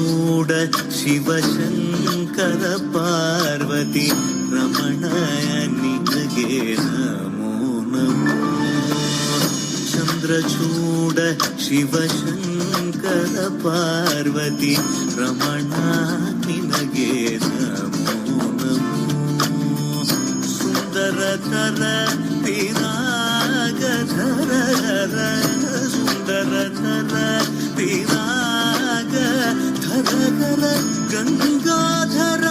ಚಂದ್ರಚೂಡ ಶಿವಶಂಕರ ಪಾರ್ವತಿ ರಮಣ ನಿನಗೆ ನಮೋ ನಮೋ. ಚಂದ್ರಚೂಡ ಶಿವಶಂಕರ ಪಾರ್ವತಿ ರಮಣ ನಿನಗೆ ನಮೋ ನಮೋ. ಸುಂದರತರ ಪಿರಾಗಧರ ಸುಂದರತರ ಪಿರಾಗ ಧರ ಗಂಗಾಧರ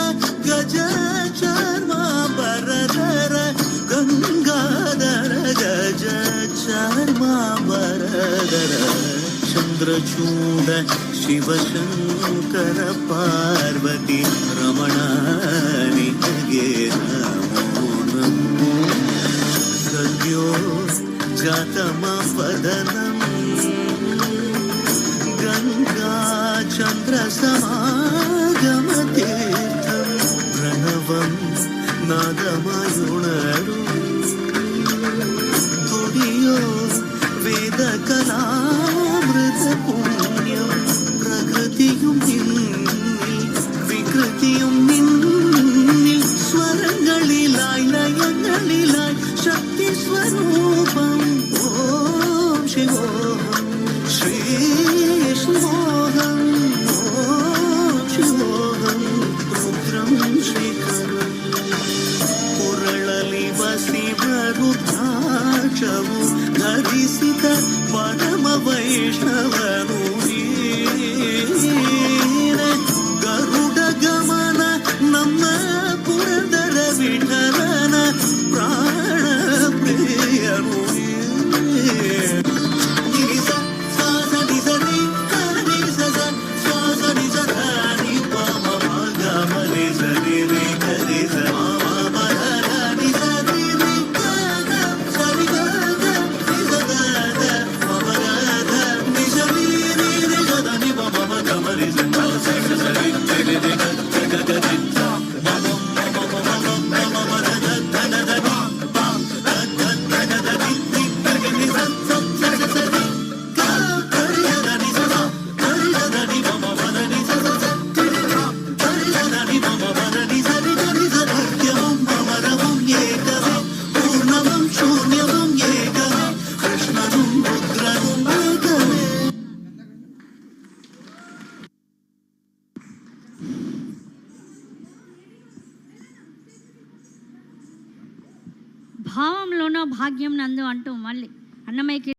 ಗಜ ಚರ್ಮಾಂಬರಧರ ಗಂಗಾಧರ ಗಜ ಚರ್ಮಾಂಬರಧರ. ಚಂದ್ರಚೂಡ ಶಿವಶಂಕರ ಪಾರ್ವತಿ ರಮಣ ನಿನಗೆ ನಮೋ ನಮೋ. ಸದ್ಯೋ ಜಾತಮಪದನಂ ಗಂಗಾ ಚಂದ್ರ ಸಮಾಗಮತೀರ್ಥಂ ಪ್ರಣವಂ ನಾದಮಯುಣರು ತುಡಿಯೋ ವೇದ ಕಲಾಮೃತ പുണ്യം. പ്രകൃതിയും വികൃതിയും നിന്നിൽ സ്വരങ്ങളിലായി ലയങ്ങളിലായി ശക്തി സ്വരൂപം. ഓം ശിവോഹം ശ്രീ ശിവോഹം ഓം ശിവോഹം രുദ്രം ശ്രീകരം. ಕೊರಳಲಿ ವಸಿವರುದ್ರಾಕ್ಷವು ಧರಿಸಿದ ಪರಮ ವೈಷ್ಣವನು ನೀನೆ. ಗರುಡ ಗಮನ ನಮ್ಮ ಪುರಂದರ ವಿಠಲನ ಪ್ರಾಣ ಪ್ರಿಯನು ನೀನೆ. భావంలోనో భాగ్యం నందు అంటూ మళ్ళీ అన్నమయ్య